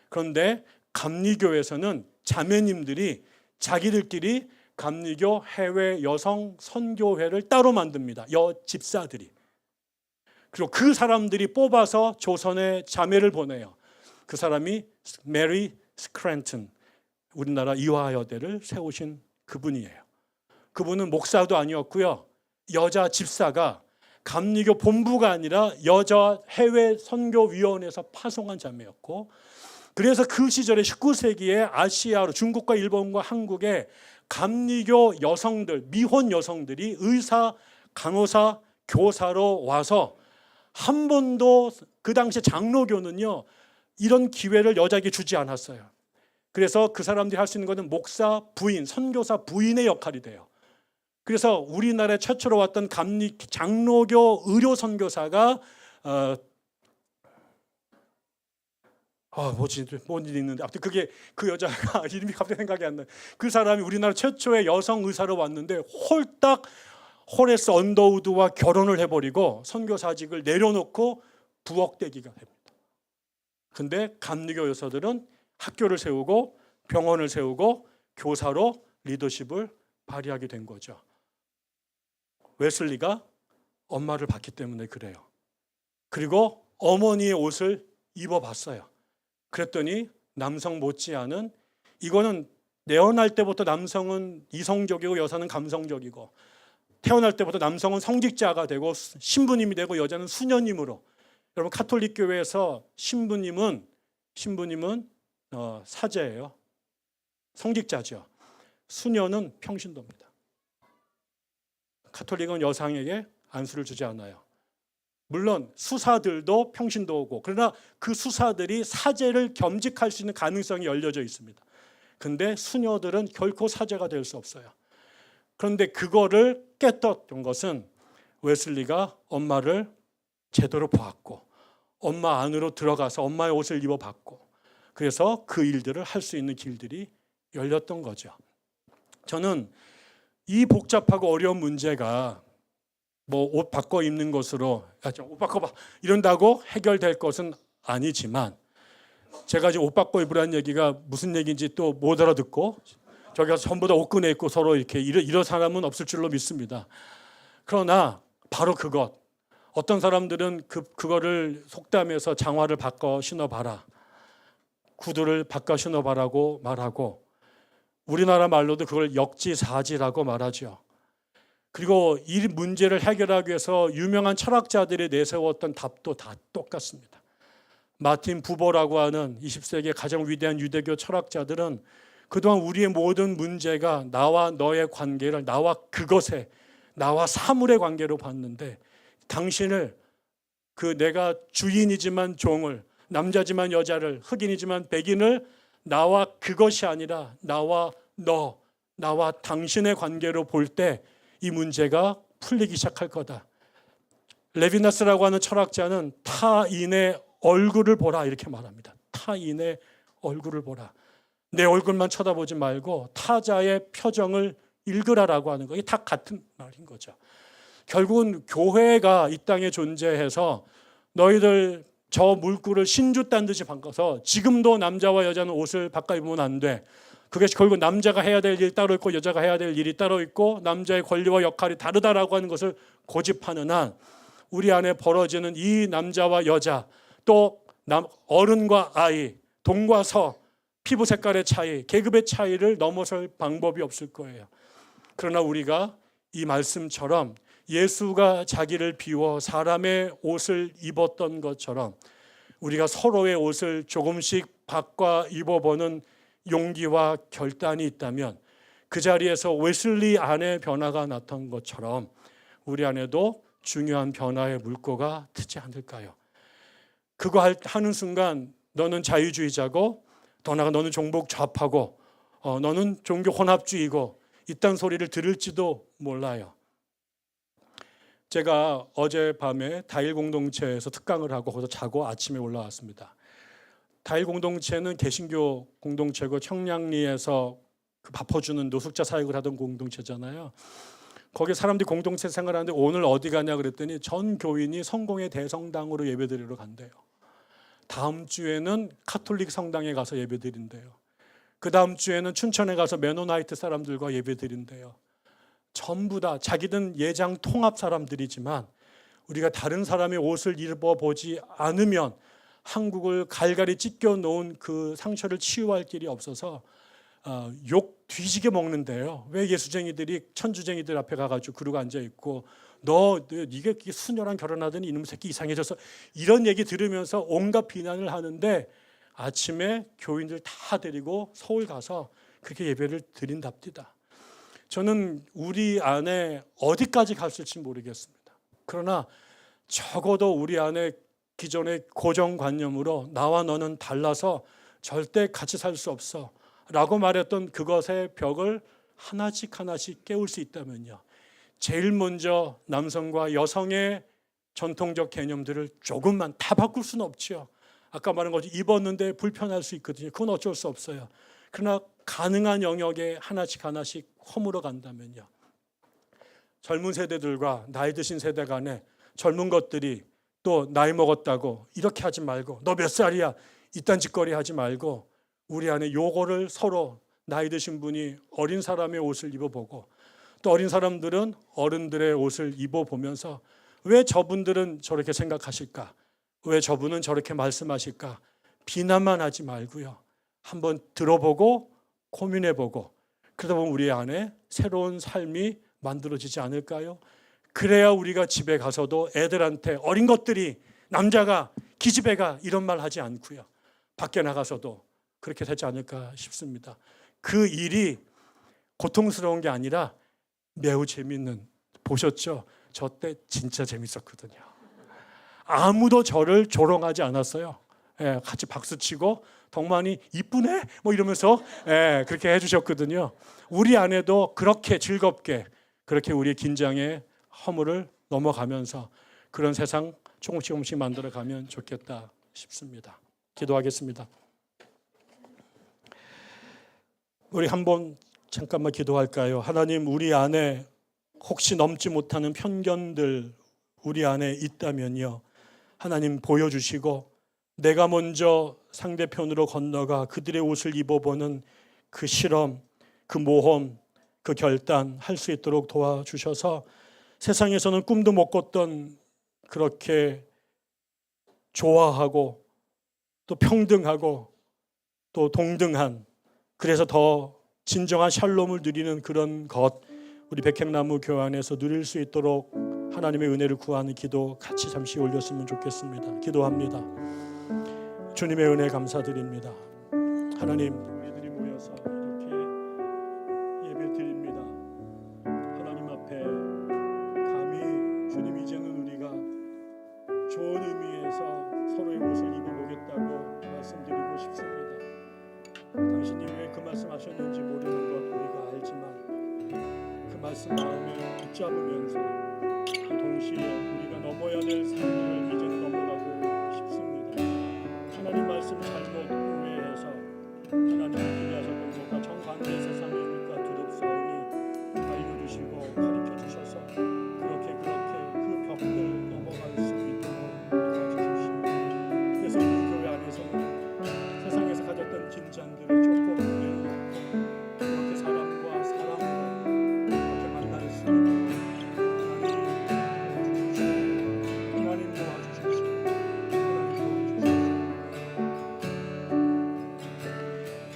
그런데 감리교에서는 자매님들이 자기들끼리 감리교 해외 여성 선교회를 따로 만듭니다. 여집사들이. 그리고 그 사람들이 뽑아서 조선에 자매를 보내요. 그 사람이 메리 스크랜튼, 우리나라 이화여대를 세우신 그분이에요. 그분은 목사도 아니었고요. 여자 집사가 감리교 본부가 아니라 여자 해외 선교위원회에서 파송한 자매였고, 그래서 그 시절에 19세기에 아시아로 중국과 일본과 한국에 감리교 여성들, 미혼 여성들이 의사, 간호사, 교사로 와서 한 번도 그 당시 장로교는요 이런 기회를 여자에게 주지 않았어요. 그래서 그 사람들이 할 수 있는 것은 목사 부인, 선교사 부인의 역할이 돼요. 그래서 우리나라에 최초로 왔던 장로교 의료 선교사가 뭐지, 뭔 일이 있는데. 아무튼 그게 그 여자가 이름이 갑자기 생각이 안 나요. 그 사람이 우리나라 최초의 여성 의사로 왔는데 홀딱 호레스 언더우드와 결혼을 해버리고 선교사직을 내려놓고 부엌대기가 됩니다. 근데 감리교 여사들은 학교를 세우고 병원을 세우고 교사로 리더십을 발휘하게 된 거죠. 웨슬리가 엄마를 봤기 때문에 그래요. 그리고 어머니의 옷을 입어봤어요. 그랬더니 남성 못지않은, 이거는 태어날 때부터 남성은 이성적이고 여자는 감성적이고, 태어날 때부터 남성은 성직자가 되고 신부님이 되고 여자는 수녀님으로. 여러분 카톨릭 교회에서 신부님은 사제예요. 성직자죠. 수녀는 평신도입니다. 카톨릭은 여성에게 안수를 주지 않아요. 물론 수사들도 평신도고, 그러나 그 수사들이 사제를 겸직할 수 있는 가능성이 열려져 있습니다. 근데 수녀들은 결코 사제가 될 수 없어요. 그런데 그거를 깨떴던 것은 웨슬리가 엄마를 제대로 보았고 엄마 안으로 들어가서 엄마의 옷을 입어봤고, 그래서 그 일들을 할 수 있는 길들이 열렸던 거죠. 저는 이 복잡하고 어려운 문제가 뭐 옷 바꿔 입는 것으로 옷 바꿔봐 이런다고 해결될 것은 아니지만, 제가 지금 옷 바꿔 입으라는 얘기가 무슨 얘기인지 또 못 알아듣고 저기 가서 전부 다 옷 꺼내 입고 서로 이렇게 이런 사람은 없을 줄로 믿습니다. 그러나 바로 그것, 어떤 사람들은 그거를 속담해서 장화를 바꿔 신어봐라, 구두를 바꿔 신어봐라고 말하고, 우리나라 말로도 그걸 역지사지라고 말하죠. 그리고 이 문제를 해결하기 위해서 유명한 철학자들이 내세웠던 답도 다 똑같습니다. 마틴 부버라고 하는 20세기의 가장 위대한 유대교 철학자들은 그동안 우리의 모든 문제가 나와 너의 관계를, 나와 그것에, 나와 사물의 관계로 봤는데, 당신을, 내가 주인이지만 종을, 남자지만 여자를, 흑인이지만 백인을 나와 그것이 아니라 나와 너, 나와 당신의 관계로 볼 때 이 문제가 풀리기 시작할 거다. 레비나스라고 하는 철학자는 타인의 얼굴을 보라 이렇게 말합니다. 타인의 얼굴을 보라. 내 얼굴만 쳐다보지 말고 타자의 표정을 읽으라라고 하는 거, 이게 다 같은 말인 거죠. 결국은 교회가 이 땅에 존재해서 너희들 저 물구를 신주 딴 듯이 바꿔서 지금도 남자와 여자는 옷을 바꿔 입으면 안 돼. 그게 결국 남자가 해야 될 일이 따로 있고 여자가 해야 될 일이 따로 있고 남자의 권리와 역할이 다르다라고 하는 것을 고집하는 한, 우리 안에 벌어지는 이 남자와 여자, 또 어른과 아이, 동과 서, 피부 색깔의 차이, 계급의 차이를 넘어설 방법이 없을 거예요. 그러나 우리가 이 말씀처럼 예수가 자기를 비워 사람의 옷을 입었던 것처럼 우리가 서로의 옷을 조금씩 바꿔 입어보는 용기와 결단이 있다면, 그 자리에서 웨슬리 안에 변화가 나타난 것처럼 우리 안에도 중요한 변화의 물꼬가 트지 않을까요? 그거 하는 순간 너는 자유주의자고, 더 나아가 너는 종북 좌파고, 너는 종교 혼합주의고 이딴 소리를 들을지도 몰라요. 제가 어젯밤에 다일 공동체에서 특강을 하고 거기서 자고 아침에 올라왔습니다. 다일 공동체는 개신교 공동체고 청량리에서 밥퍼주는 노숙자 사역을 하던 공동체잖아요. 거기 사람들이 공동체 생활하는데 오늘 어디 가냐 그랬더니 전 교인이 성공의 대성당으로 예배드리러 간대요. 다음 주에는 카톨릭 성당에 가서 예배드린대요. 그 다음 주에는 춘천에 가서 메노나이트 사람들과 예배드린대요. 전부 다 자기는 예장 통합 사람들이지만 우리가 다른 사람의 옷을 입어보지 않으면 한국을 갈갈이 찢겨 놓은 그 상처를 치유할 길이 없어서 욕 뒤지게 먹는데요. 왜 예수쟁이들이 천주쟁이들 앞에 가가지고 그러고 앉아있고 이게 수녀랑 결혼하더니 이놈 새끼 이상해져서, 이런 얘기 들으면서 온갖 비난을 하는데 아침에 교인들 다 데리고 서울 가서 그렇게 예배를 드린답니다. 저는 우리 안에 어디까지 갔을지 모르겠습니다. 그러나 적어도 우리 안에 기존의 고정관념으로 나와 너는 달라서 절대 같이 살 수 없어 라고 말했던 그것의 벽을 하나씩 깨울 수 있다면요, 제일 먼저 남성과 여성의 전통적 개념들을 조금만, 다 바꿀 수는 없지요. 아까 말한 것처럼 입었는데 불편할 수 있거든요. 그건 어쩔 수 없어요. 그러나 가능한 영역에 하나씩 하나씩 허물어 간다면요. 젊은 세대들과 나이 드신 세대 간에 젊은 것들이 또 나이 먹었다고 이렇게 하지 말고 너 몇 살이야 이딴 짓거리 하지 말고 우리 안에 요거를 서로 나이 드신 분이 어린 사람의 옷을 입어보고 또 어린 사람들은 어른들의 옷을 입어보면서 왜 저분들은 저렇게 생각하실까? 왜 저분은 저렇게 말씀하실까? 비난만 하지 말고요. 한번 들어보고 고민해보고 그러다 보면 우리 안에 새로운 삶이 만들어지지 않을까요? 그래야 우리가 집에 가서도 애들한테 어린 것들이 남자가 기집애가 이런 말 하지 않고요. 밖에 나가서도 그렇게 되지 않을까 싶습니다. 그 일이 고통스러운 게 아니라 매우 재밌는, 보셨죠? 저 때 진짜 재밌었거든요. 아무도 저를 조롱하지 않았어요. 예, 같이 박수치고 덕만이 이쁘네 뭐 이러면서 그렇게 해주셨거든요. 우리 안에도 그렇게 즐겁게 그렇게 우리의 긴장의 허물을 넘어가면서 그런 세상 조금씩 만들어가면 좋겠다 싶습니다. 기도하겠습니다. 우리 한번 잠깐만 기도할까요? 하나님, 우리 안에 혹시 넘지 못하는 편견들 우리 안에 있다면요, 하나님 보여주시고 내가 먼저 상대편으로 건너가 그들의 옷을 입어보는 그 실험, 그 모험, 그 결단 할 수 있도록 도와주셔서 세상에서는 꿈도 못 꿨던 그렇게 좋아하고 또 평등하고 또 동등한, 그래서 더 진정한 샬롬을 누리는 그런 것 우리 백향나무 교회 안에서 누릴 수 있도록 하나님의 은혜를 구하는 기도 같이 잠시 올렸으면 좋겠습니다. 기도합니다. 주님의 은혜 감사드립니다. 하나님, 우리들이 모여서 이렇게 예배 드립니다. 하나님 앞에 감히 주님, 이제는 우리가 좋은 의미에서 서로의 옷을 입어보겠다고 말씀드리고 싶습니다. 당신이 왜 그 말씀하셨는지 모르는 것 우리가 알지만 그 말씀 마음에 붙잡으면서 그 동시에 우리가 넘어야 될 삶을 이제는 넘어가고 싶습니다. 하나님 말씀 잘못 오해해서 하나님을 비하서 본 것과 정반대 세상이니까 두렵사오니 알려주시고 가르쳐주셔서 그렇게 그 벽을 넘어갈 수 있도록 도와주십시오. 그래서 우리 교회 안에서는 세상에서 가졌던 긴장들을 조금 내려놓고 그렇게 사람과 사람으로 그렇게 만날 수 있도록 하나님 도와주십시오.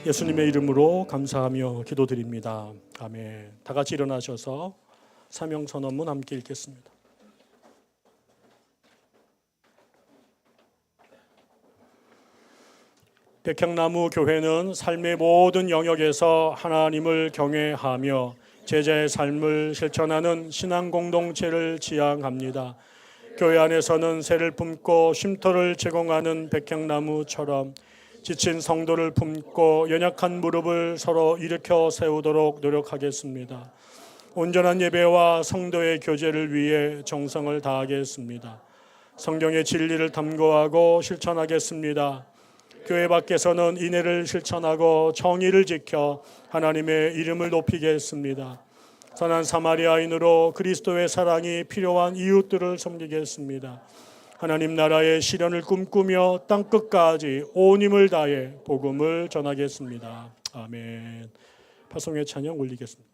예수님의 이름으로 감사하며 기도드립니다. 아멘. 다 같이 일어나셔서 사명선언문 함께 읽겠습니다. 백향나무 교회는 삶의 모든 영역에서 하나님을 경외하며 제자의 삶을 실천하는 신앙 공동체를 지향합니다. 교회 안에서는 새를 품고 쉼터를 제공하는 백향나무처럼 지친 성도를 품고 연약한 무릎을 서로 일으켜 세우도록 노력하겠습니다. 온전한 예배와 성도의 교제를 위해 정성을 다하겠습니다. 성경의 진리를 탐구하고 실천하겠습니다. 교회 밖에서는 인애를 실천하고 정의를 지켜 하나님의 이름을 높이겠습니다. 선한 사마리아인으로 그리스도의 사랑이 필요한 이웃들을 섬기겠습니다. 하나님 나라의 실현을 꿈꾸며 땅끝까지 온 힘을 다해 복음을 전하겠습니다. 아멘. 파송의 찬양 올리겠습니다.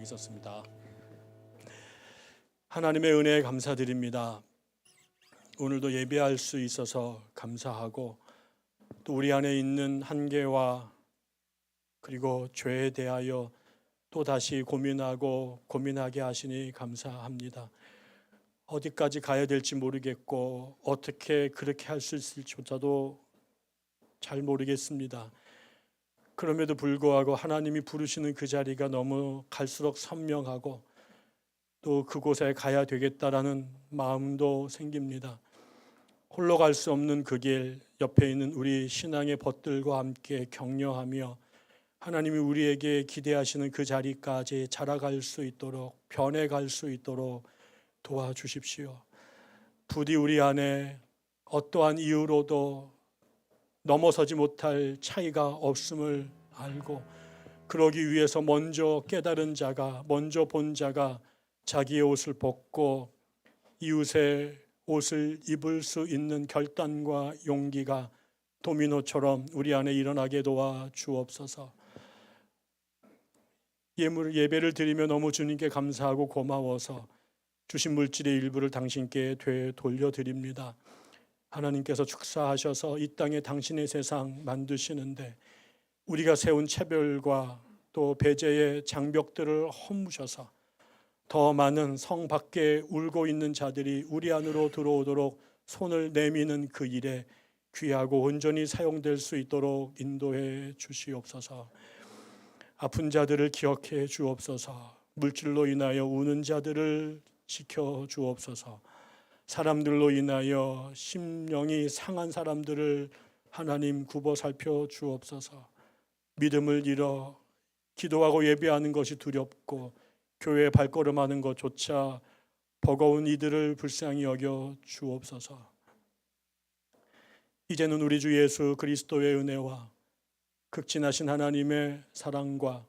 있었습니다. 하나님의 은혜에 감사드립니다. 오늘도 예배할 수 있어서 감사하고 또 우리 안에 있는 한계와 그리고 죄에 대하여 또 다시 고민하게 하시니 감사합니다. 어디까지 가야 될지 모르겠고 어떻게 그렇게 할 수 있을지조차도 잘 모르겠습니다. 그럼에도 불구하고 하나님이 부르시는 그 자리가 너무 갈수록 선명하고 또 그곳에 가야 되겠다라는 마음도 생깁니다. 홀로 갈 수 없는 그 길, 옆에 있는 우리 신앙의 벗들과 함께 격려하며 하나님이 우리에게 기대하시는 그 자리까지 자라갈 수 있도록, 변해갈 수 있도록 도와주십시오. 부디 우리 안에 어떠한 이유로도 넘어서지 못할 차이가 없음을 알고 그러기 위해서 먼저 깨달은 자가, 먼저 본 자가 자기의 옷을 벗고 이웃의 옷을 입을 수 있는 결단과 용기가 도미노처럼 우리 안에 일어나게 도와 주옵소서. 예배를 드리며 너무 주님께 감사하고 고마워서 주신 물질의 일부를 당신께 되돌려드립니다. 하나님께서 축사하셔서 이 땅에 당신의 세상 만드시는데 우리가 세운 차별과 또 배제의 장벽들을 허무셔서 더 많은 성 밖에 울고 있는 자들이 우리 안으로 들어오도록 손을 내미는 그 일에 귀하고 온전히 사용될 수 있도록 인도해 주시옵소서. 아픈 자들을 기억해 주옵소서. 물질로 인하여 우는 자들을 지켜 주옵소서. 사람들로 인하여 심령이 상한 사람들을 하나님 굽어 살펴 주옵소서. 믿음을 잃어 기도하고 예배하는 것이 두렵고 교회에 발걸음하는 것조차 버거운 이들을 불쌍히 여겨 주옵소서. 이제는 우리 주 예수 그리스도의 은혜와 극진하신 하나님의 사랑과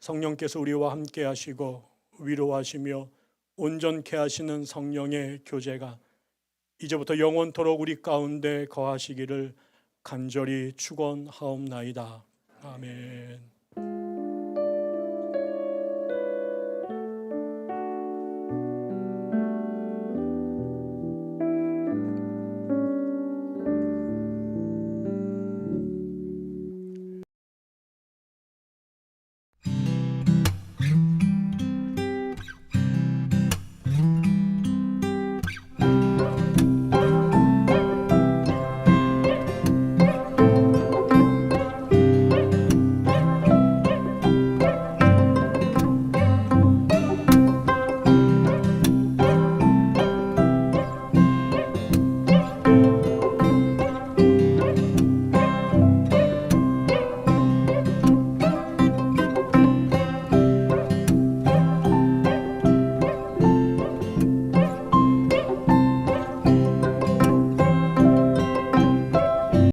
성령께서 우리와 함께 하시고 위로하시며 온전케 하시는 성령의 교제가 이제부터 영원토록 우리 가운데 거하시기를 간절히 축원하옵나이다. 아멘.